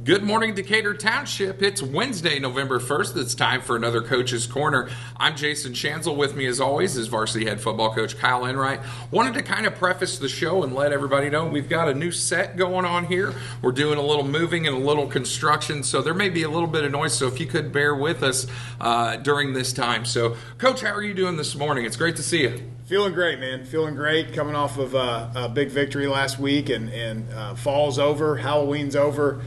Good morning, Decatur Township. It's Wednesday, November 1st. It's time for another Coach's Corner. I'm Jason Schanzel. With me, as always, is varsity head football coach Coach Enright. Wanted to kind of preface the show and let everybody know we've got a new set going on here. We're doing a little moving and a little construction, so there may be a little bit of noise, so if you could bear with us during this time. So, Coach, how are you doing this morning? It's great to see you. Feeling great, man. Feeling great. Coming off of a big victory last week, and fall's over, Halloween's over.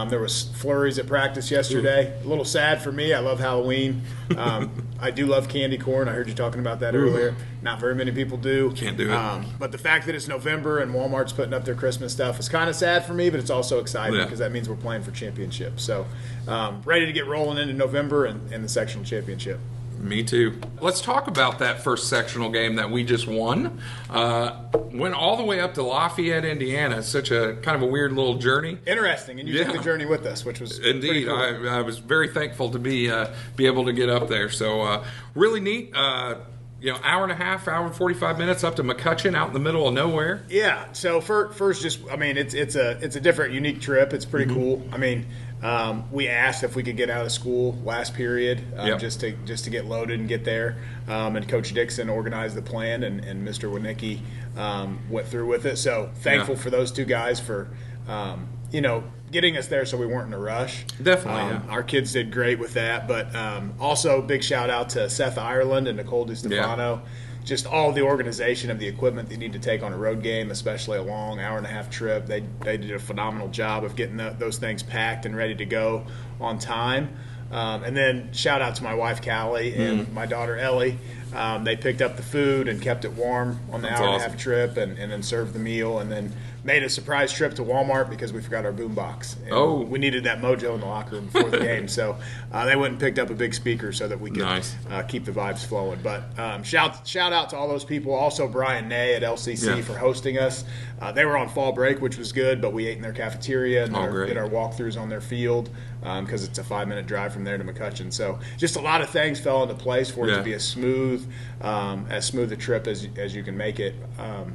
There was flurries at practice yesterday. A little sad for me. I love Halloween. I do love candy corn. I heard you talking about that earlier. Not very many people do. Can't do it. But the fact that it's November and Walmart's putting up their Christmas stuff is kind of sad for me, but it's also exciting because that means we're playing for championship. So ready to get rolling into November and the sectional championship. Me too. Let's talk about that first sectional game that we just won. Went all the way up to Lafayette, Indiana. Such a kind of a weird little journey. Interesting, and you took the journey with us, which was indeed pretty cool. I was very thankful to be able to get up there. So really neat. Hour and a half, hour and 45 minutes up to McCutcheon, out in the middle of nowhere. Yeah. So first, it's a different, unique trip. It's pretty cool. I mean, we asked if we could get out of school last period just to get loaded and get there. And Coach Dixon organized the plan, and Mr. Winicki went through with it. So thankful for those two guys for getting us there so we weren't in a rush. Definitely, Our kids did great with that. But also big shout out to Seth Ireland and Nicole DiStefano. Just all the organization of the equipment they need to take on a road game, especially a long hour-and-a-half trip. They did a phenomenal job of getting those things packed and ready to go on time. And then shout out to my wife, Callie, and my daughter, Ellie. They picked up the food and kept it warm on the hour-and-a-half trip and then served the meal and then made a surprise trip to Walmart because we forgot our boombox. We needed that mojo in the locker room before the game. So they went and picked up a big speaker so that we could keep the vibes flowing. But shout out to all those people. Also, Brian Ney at LCC for hosting us. They were on fall break, which was good, but we ate in their cafeteria and did our walkthroughs on their field because it's a 5-minute drive from there to McCutcheon. So just a lot of things fell into place for it to be as smooth a trip as you can make it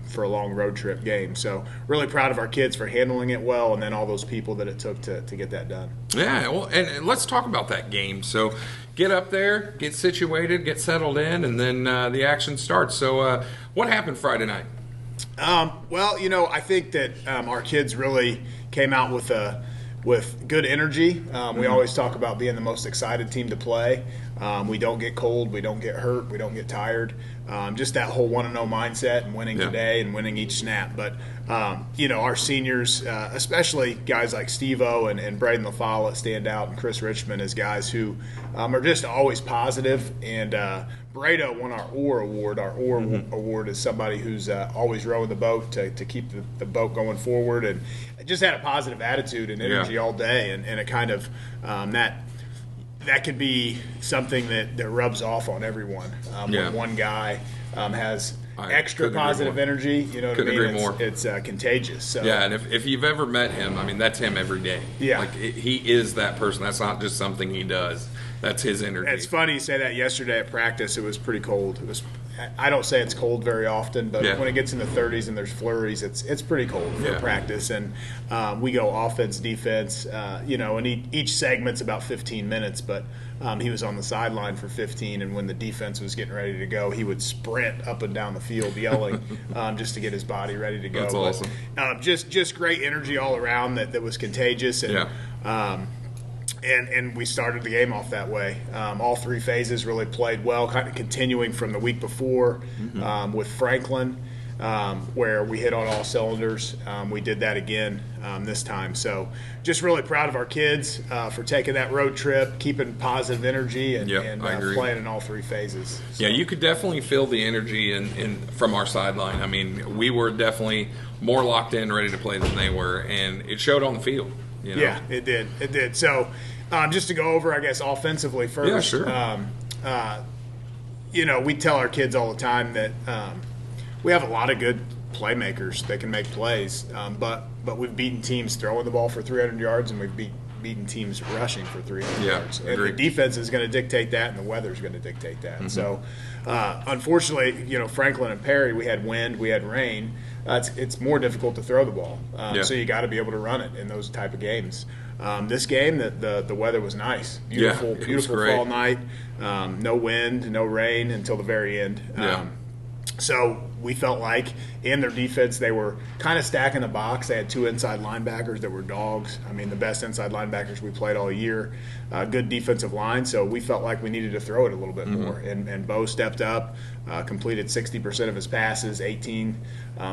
for a long road trip game. So really proud of our kids for handling it well, and then all those people that it took to get that done. Yeah, well, and let's talk about that game. So get up there, get situated, get settled in, and then the action starts. So what happened Friday night? I think that our kids really came out with good energy. We always talk about being the most excited team to play. We don't get cold, we don't get hurt, we don't get tired. Just that whole 1-0 mindset and winning today and winning each snap. But, our seniors, especially guys like Steve-O and Braden LaFolla stand out, and Chris Richmond as guys who are just always positive. And Brado won our OAR award. Our OAR award is somebody who's always rowing the boat to keep the boat going forward, and just had a positive attitude and energy all day. And it kind of that could be something that rubs off on everyone. When one guy has extra positive energy, you know what I mean? Agree more. It's contagious. So. Yeah, and if you've ever met him, I mean, that's him every day. Yeah. Like, he is that person. That's not just something he does. That's his energy. It's funny you say that. Yesterday at practice, it was pretty cold. I don't say it's cold very often, but when it gets in the 30s and there's flurries, it's pretty cold for practice. And we go offense, defense, and each segment's about 15 minutes, but he was on the sideline for 15, and when the defense was getting ready to go, he would sprint up and down the field yelling just to get his body ready to go. That's awesome. Just great energy all around that was contagious. And, And we started the game off that way. All three phases really played well, kind of continuing from the week before with Franklin, where we hit on all cylinders. We did that again this time. So just really proud of our kids for taking that road trip, keeping positive energy, and playing in all three phases. So. Yeah, you could definitely feel the energy from our sideline. I mean, we were definitely more locked in, ready to play than they were, and it showed on the field. Yeah, it did. So just to go over, I guess, offensively first. Yeah, sure. We tell our kids all the time that we have a lot of good playmakers that can make plays, but we've beaten teams throwing the ball for 300 yards, and we've beaten teams rushing for 300 yards. And agreed. The defense is going to dictate that, and the weather is going to dictate that. So, unfortunately, Franklin and Perry, we had wind, we had rain. it's more difficult to throw the ball. So you got to be able to run it in those type of games. This game, the weather was nice. Beautiful fall night. No wind, no rain until the very end. So we felt like in their defense they were kind of stacking the box. They had 2 inside linebackers that were dogs. I mean, the best inside linebackers we played all year. Good defensive line. So we felt like we needed to throw it a little bit more. And Bo stepped up, completed 60% of his passes, 18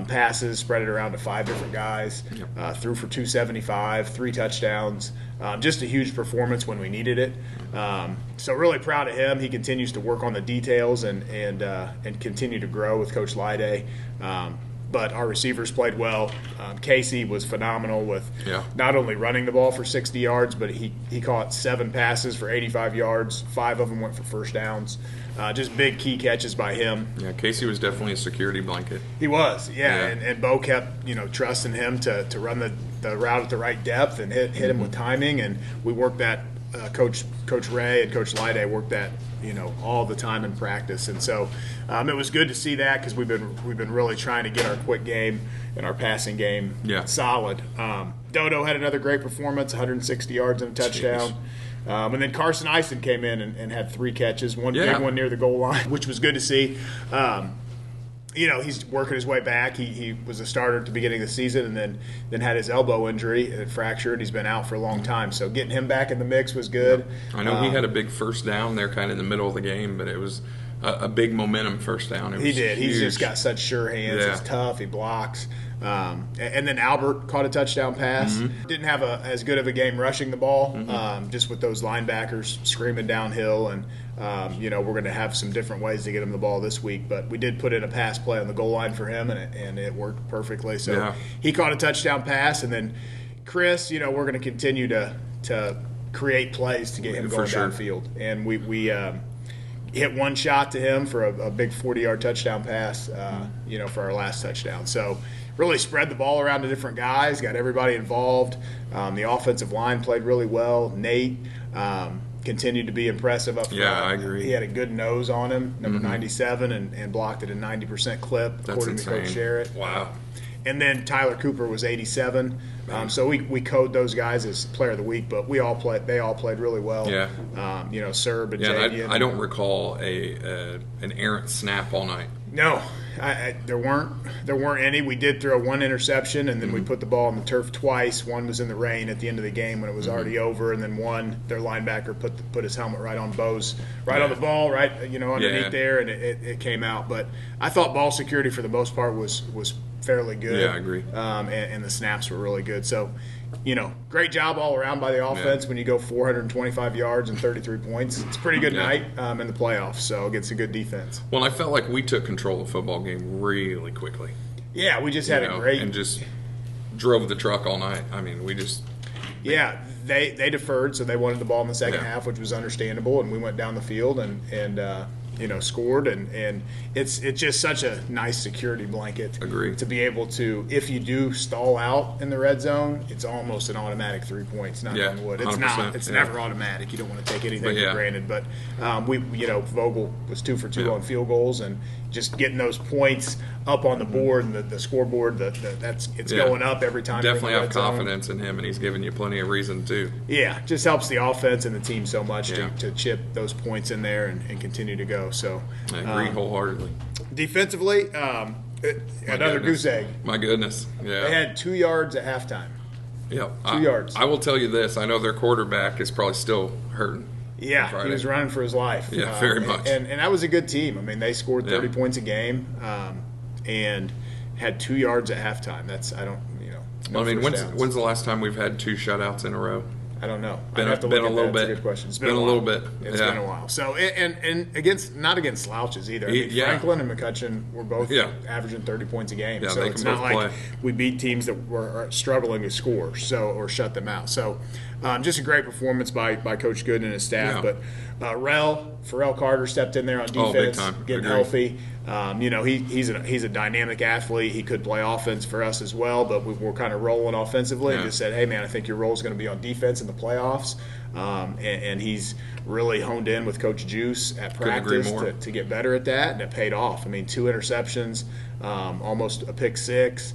passes, spread it around to 5 different guys, threw for 275, 3 touchdowns. Just a huge performance when we needed it. So really proud of him. He continues to work on the details and continue to grow with Coach Lyday. But our receivers played well. Casey was phenomenal with not only running the ball for 60 yards, but he caught 7 passes for 85 yards. 5 of them went for first downs. Just big key catches by him. Yeah, Casey was definitely a security blanket. He was, and Bo kept trusting him to run the route at the right depth and hit him with timing, and we worked that. Coach Ray and Coach Lyday worked that all the time in practice, and so it was good to see that because we've been really trying to get our quick game and our passing game solid. Dodo had another great performance, 160 yards and a touchdown. And then Carson Eisen came in and had 3 catches, one big one near the goal line, which was good to see. He's working his way back. He was a starter at the beginning of the season and then had his elbow injury and it fractured. He's been out for a long time. So getting him back in the mix was good. I know he had a big first down there kind of in the middle of the game, but it was a big momentum first down. He did. Huge. He's just got such sure hands. He's tough. He blocks. And then Albert caught a touchdown pass. Didn't have as good of a game rushing the ball, just with those linebackers screaming downhill. And, we're going to have some different ways to get him the ball this week. But we did put in a pass play on the goal line for him, and it worked perfectly. So he caught a touchdown pass. And then Chris, we're going to continue to create plays to get him going downfield. And we hit one shot to him for a big 40-yard touchdown pass, for our last touchdown. So really spread the ball around to different guys, got everybody involved. The offensive line played really well. Nate continued to be impressive up front. Yeah, I agree. He had a good nose on him, number 97, and blocked at a 90% clip, according to Coach Sherritt. Wow. And then Tyler Cooper was 87. So we code those guys as player of the week, but they all played really well. Yeah. Serb and Jadian. I don't recall an errant snap all night. No, there weren't any. We did throw 1 interception, and then we put the ball on the turf twice. One was in the rain at the end of the game when it was already over, and then their linebacker put his helmet right on Bo's, on the ball, underneath there, and it came out. But I thought ball security for the most part was fairly good. Yeah, I agree. And the snaps were really good. So, great job all around by the offense. When you go 425 yards and 33 points, it's a pretty good night in the playoffs. So against a good defense. Well, I felt like we took control of the football game really quickly. Yeah, we just had a great and just drove the truck all night. I mean, we just they deferred, so they wanted the ball in the second half, which was understandable, and we went down the field and scored, and it's just such a nice security blanket. Agreed. To be able to, if you do stall out in the red zone, it's almost an automatic 3 points. Knock on wood. It's not. It's never automatic. You don't want to take anything for granted. But Vogel was 2 for 2 on field goals, and just getting those points up on the board and the scoreboard. It's going up every time. Definitely have confidence in him, and he's giving you plenty of reason too. Yeah, just helps the offense and the team so much to chip those points in there and continue to go. So I agree wholeheartedly. Defensively, another goose egg. My goodness, yeah. They had 2 yards at halftime. Yeah, 2 yards. I will tell you this: I know their quarterback is probably still hurting. Yeah, he was running for his life. Yeah, very much. And that was a good team. I mean, they scored 30 points a game and had 2 yards at halftime. When's the last time we've had 2 shutouts in a row? I don't know. Been a little bit. That's a good question. It's been a little bit. It's been a while. So and not against slouches either. Franklin and McCutcheon were both averaging 30 points a game. Yeah, so it's not like we beat teams that were struggling to score or shut them out. So just a great performance by Coach Good and his staff. But Rel Pharrell Carter stepped in there on defense, big time. getting healthy. He's a dynamic athlete. He could play offense for us as well, but we're kind of rolling offensively and just said, hey, man, I think your role is going to be on defense in the playoffs. And he's really honed in with Coach Juice at practice to get better at that, and it paid off. I mean, 2 interceptions, almost a pick 6.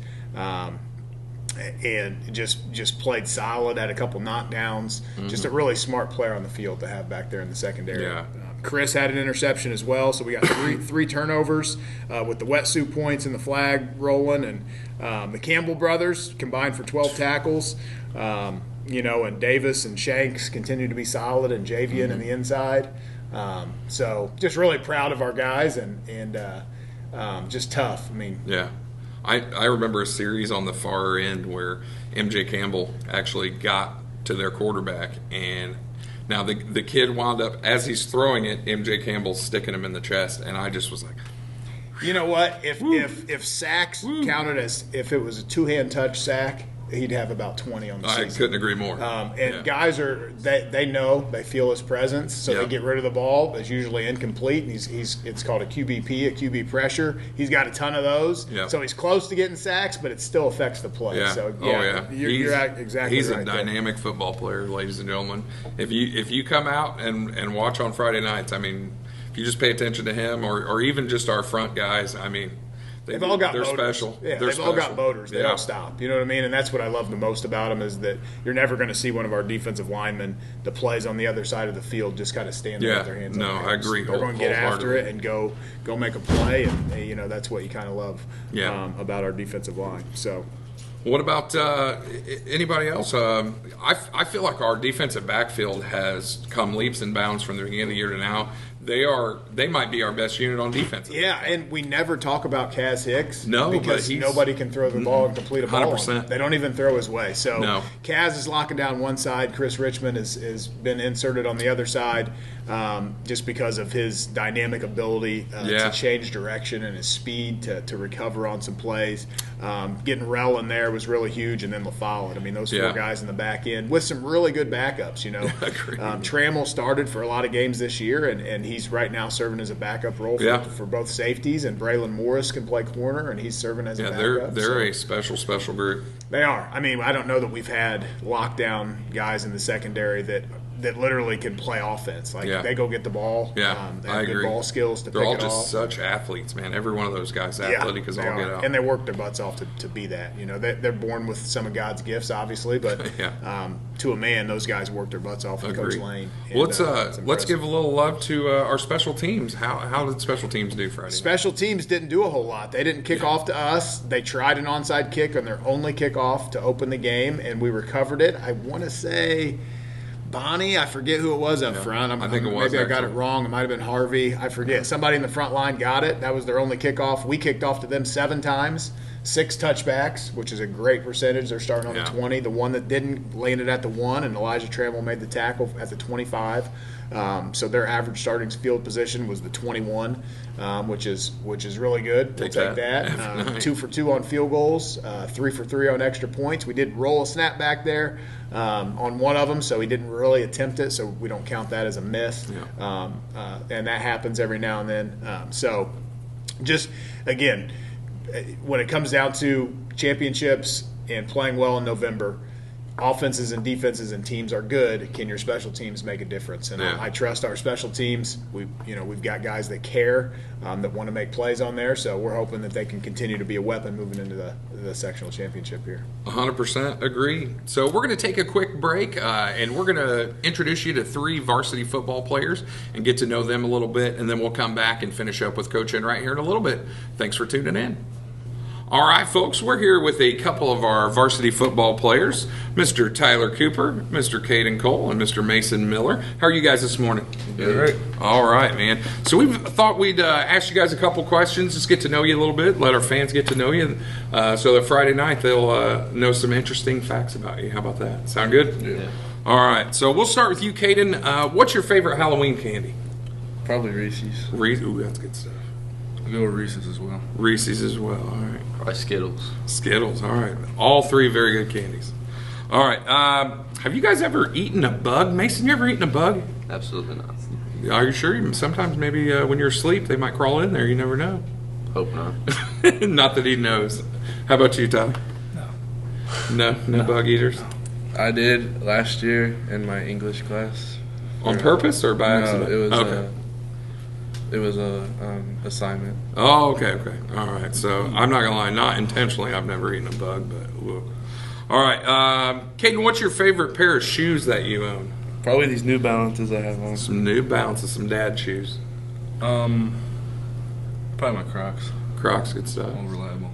And just played solid, had a couple knockdowns. Just a really smart player on the field to have back there in the secondary. Yeah. Chris had an interception as well, so we got three turnovers with the wetsuit points and the flag rolling. And the Campbell brothers combined for 12 tackles. And Davis and Shanks continue to be solid, and Javian in the inside. So just really proud of our guys and just tough. I mean, yeah. I remember a series on the far end where MJ Campbell actually got to their quarterback, and now the kid wound up, as he's throwing it, MJ Campbell's sticking him in the chest, and I just was like, you know what? If sacks counted as, if it was a 2-hand touch sack, he'd have about 20 on the season. I couldn't agree more. Guys they know, they feel his presence, so they get rid of the ball. It's usually incomplete, and it's called a QBP, a QB pressure. He's got a ton of those, so he's close to getting sacks, but it still affects the play. Yeah. So, You're exactly he's right. a dynamic football player, ladies and gentlemen. If you come out and watch on Friday nights, I mean, if you just pay attention to him or even just our front guys, I mean, they've all got they're motors. Special. Yeah, they're they've special. all got motors. They don't stop. You know what I mean? And that's what I love the most about them is that you're never going to see one of our defensive linemen that plays on the other side of the field just kind of stand there with their hands on their hips. I agree. They're going to get after it and go make a play, and that's what you kind of love about our defensive line. So. What about anybody else? I feel like our defensive backfield has come leaps and bounds from the beginning of the year to now. They might be our best unit on defense. Yeah, and we never talk about Kaz Hicks because but nobody can throw the ball and complete a ball. 100%. They don't even throw his way. So Kaz is locking down one side. Chris Richmond has been inserted on the other side just because of his dynamic ability to change direction and his speed to recover on some plays. Getting Rel in there was really huge, and then LaFollette. I mean, those 4 guys in the back end with some really good backups. Trammell started for a lot of games this year, and he's right now serving as a backup role for both safeties, and Braylon Morris can play corner, and he's serving as a backup. They're a special group. They are. I mean, I don't know that we've had lockdown guys in the secondary that literally can play offense. They go get the ball. They have good ball skills to pick it off. They're all just such athletes, man. Every one of those guys athletic as all get out. And they work their butts off to be that. They're born with some of God's gifts, obviously, but to a man, those guys work their butts off with Coach Lane. And, let's give a little love to our special teams. How did special teams do Friday night? Special teams didn't do a whole lot. They didn't kick off to us. They tried an onside kick on their only kickoff to open the game, and we recovered it. I want to say Bonnie, I forget who it was up front. I think it was. Maybe I got it wrong. It might have been Harvey. I forget. Somebody in the front line got it. That was their only kickoff. We kicked off to them 7 times, 6 touchbacks, which is a great percentage. They're starting on the 20. The one that didn't landed at the 1, and Elijah Trammell made the tackle at the 25. So their average starting field position was the 21, which is really good. We'll take that. 2 for 2 on field goals, 3 for 3 on extra points. We did roll a snap back there on one of them, so he didn't really attempt it, so we don't count that as a miss. And that happens every now and then. So just, again, when it comes down to championships and playing well in November, offenses and defenses and teams are good. Can your special teams make a difference? And I trust our special teams. We've got guys that care, that want to make plays on there. So we're hoping that they can continue to be a weapon moving into the sectional championship here. 100% agree. So we're going to take a quick break, and we're going to introduce you to 3 varsity football players and get to know them a little bit, and then we'll come back and finish up with Coach Enright here in a little bit. Thanks for tuning in. All right, folks, we're here with a couple of our varsity football players, Mr. Tyler Cooper, Mr. Cayden Cole, and Mr. Mason Miller. How are you guys this morning? Good. All right, man. So we thought we'd ask you guys a couple questions, just get to know you a little bit, let our fans get to know you, so that Friday night they'll know some interesting facts about you. How about that? Sound good? Yeah. All right, so we'll start with you, Cayden. What's your favorite Halloween candy? Probably Reese's. Ooh, that's good stuff. I'll go with Reese's as well. Reese's as well, all right. Probably Skittles. Skittles, all right. All 3 very good candies. All right, have you guys ever eaten a bug? Mason, you ever eaten a bug? Absolutely not. Are you sure? Sometimes maybe when you're asleep, they might crawl in there. You never know. Hope not. Not that he knows. How about you, Tyler? No bug eaters? I did last year in my English class. On purpose or by accident? No, it was okay. It was a assignment. Oh, okay. All right. So I'm not gonna lie, not intentionally. I've never eaten a bug, but whoa. All right. Cayden, what's your favorite pair of shoes that you own? Probably these New Balances I have on. Some New Balances, some dad shoes. Probably my Crocs. Crocs, good stuff. More reliable.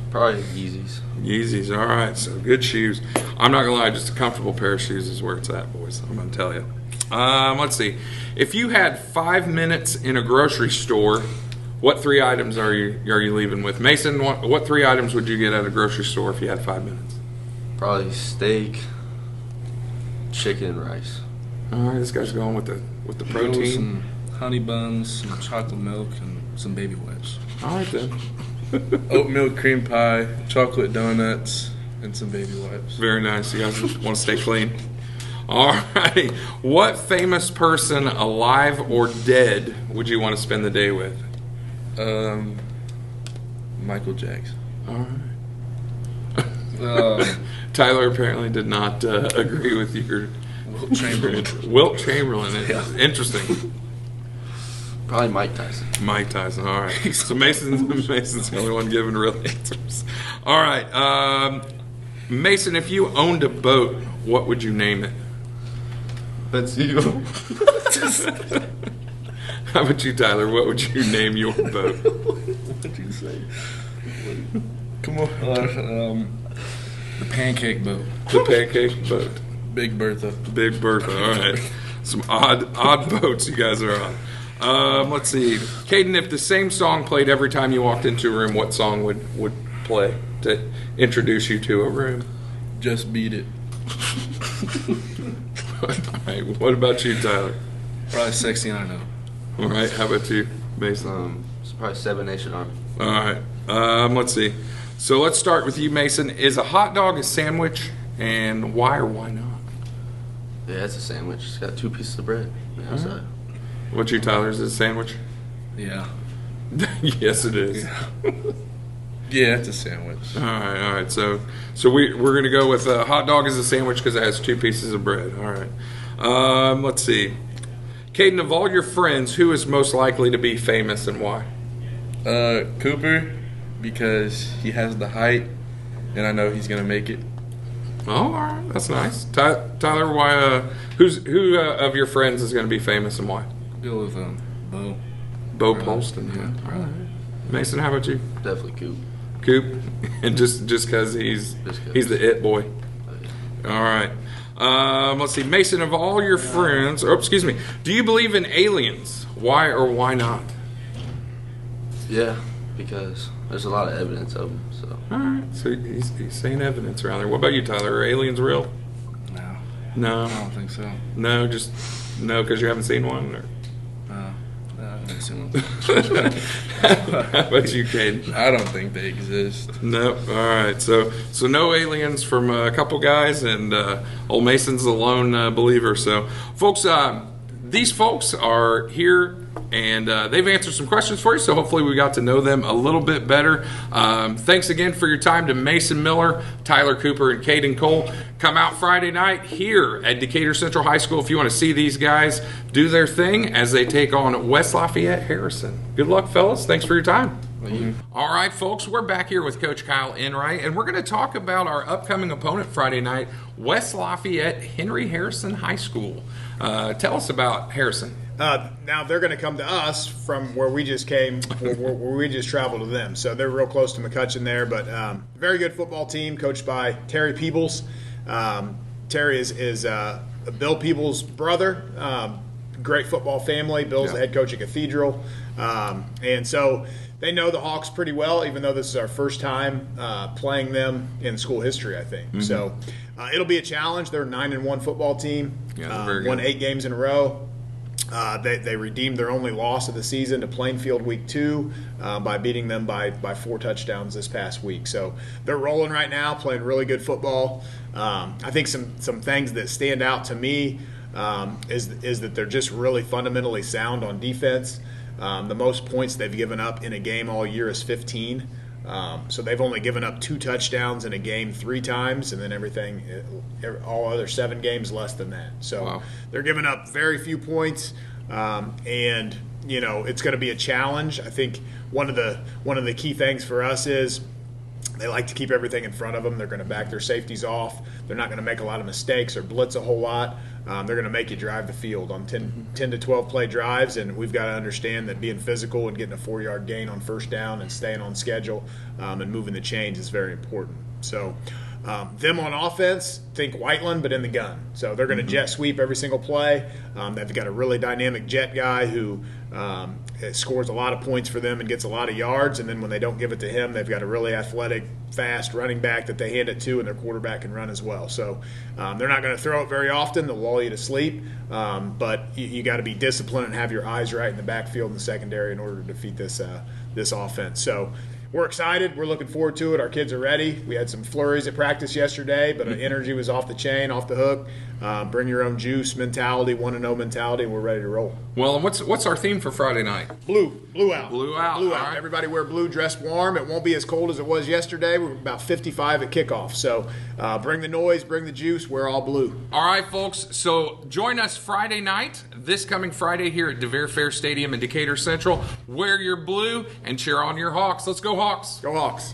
Probably Yeezys. Yeezys, all right. So good shoes. I'm not gonna lie, just a comfortable pair of shoes is where it's at, boys. I'm gonna tell you. Let's see. If you had 5 minutes in a grocery store, what 3 items are you leaving with? Mason, what 3 items would you get at a grocery store if you had 5 minutes? Probably steak, chicken, and rice. All right, this guy's going with the protein. Some honey buns, some chocolate milk, and some baby wipes. All right then. Oatmeal cream pie, chocolate donuts, and some baby wipes. Very nice. You guys want to stay clean. All right. What famous person, alive or dead, would you want to spend the day with? Michael Jackson. All right. Tyler apparently did not agree with your Wilt Chamberlain. Wilt Chamberlain. Interesting. Probably Mike Tyson. Mike Tyson. All right. So Mason's the only one giving real answers. All right. Mason, if you owned a boat, what would you name it? That's you. How about you, Tyler? What would you name your boat? What'd you say? Come on. The pancake boat. The pancake boat. Big Bertha. Big Bertha. All right. Some odd boats you guys are on. Let's see. Cayden, if the same song played every time you walked into a room, what song would play to introduce you to a room? Just Beat It. All right. What about you, Tyler? Probably Sexy and I Know. All right. How about you, Mason? It's probably Seven Nation Army. All right. Let's see. So let's start with you, Mason. Is a hot dog a sandwich, and why or why not? Yeah, it's a sandwich. It's got 2 pieces of bread on the outside. What you, Tyler? Is it a sandwich? Yeah. Yes, it is. Yeah, it's a sandwich. All right. So we're gonna go with hot dog as a sandwich because it has 2 pieces of bread. All right. Let's see. Cayden, of all your friends, who is most likely to be famous and why? Cooper, because he has the height, and I know he's gonna make it. Oh, all right. That's nice. Tyler, why? Who of your friends is going to be famous and why? Go with Bo. Bo Polston. Yeah. All right. Mason, how about you? Definitely Coop, and just because he's the it boy. All right. Let's see. Mason, of all your friends, do you believe in aliens? Why or why not? Yeah, because there's a lot of evidence of them. So. All right. So he's saying evidence around there. What about you, Tyler? Are aliens real? No. I don't think so. No, just no, because you haven't seen one. Or? I haven't seen one. How about you, Cayden? I don't think they exist. Nope. All right. So no aliens from a couple guys, and old Mason's the lone believer. So, folks, these folks are here, and they've answered some questions for you, so hopefully we got to know them a little bit better. Thanks again for your time to Mason Miller, Tyler Cooper, and Cayden Cole. Come out Friday night here at Decatur Central High School if you want to see these guys do their thing as they take on West Lafayette Harrison. Good luck, fellas. Thanks for your time. All right, folks, we're back here with Coach Coach Enright, and we're going to talk about our upcoming opponent Friday night, West Lafayette Henry Harrison High School. Tell us about Harrison. Now they're going to come to us from where we just came, where we just traveled to them. So they're real close to McCutcheon there, but very good football team coached by Terry Peebles. Terry is Bill Peebles' brother. Great football family. Bill's the head coach at Cathedral. And so they know the Hawks pretty well, even though this is our first time playing them in school history, I think. Mm-hmm. So it'll be a challenge. They're a 9-1 football team. Won 8 games in a row. They redeemed their only loss of the season to Plainfield week 2 by beating them by 4 touchdowns this past week. So they're rolling right now, playing really good football. I think some things that stand out to me is that they're just really fundamentally sound on defense. The most points they've given up in a game all year is 15. So they've only given up 2 touchdowns in a game 3 times, and then all other 7 games less than that. So they're giving up very few points, and it's going to be a challenge. I think one of the key things for us is they like to keep everything in front of them. They're going to back their safeties off. They're not going to make a lot of mistakes or blitz a whole lot. They're going to make you drive the field on 10 to 12 play drives, and we've got to understand that being physical and getting a 4-yard gain on first down and staying on schedule and moving the chains is very important. So them on offense, think Whiteland, but in the gun. So they're going to jet sweep every single play. They've got a really dynamic jet guy who scores a lot of points for them and gets a lot of yards. And then when they don't give it to him, they've got a really athletic, fast running back that they hand it to, and their quarterback can run as well. So they're not going to throw it very often. They'll lull you to sleep. But you got to be disciplined and have your eyes right in the backfield and the secondary in order to defeat this offense. So we're excited. We're looking forward to it. Our kids are ready. We had some flurries at practice yesterday, but our energy was off the chain, off the hook. Bring your own juice mentality, 1-0 mentality, and we're ready to roll. Well, and what's our theme for Friday night? Blue out. Blue out. Blue out. Right. Everybody wear blue, dress warm. It won't be as cold as it was yesterday. We're about 55 at kickoff. So bring the noise, bring the juice. We're all blue. All right, folks. So join us Friday night, this coming Friday here at DeVere Fair Stadium in Decatur Central. Wear your blue and cheer on your Hawks. Let's go Hawks. Go Hawks.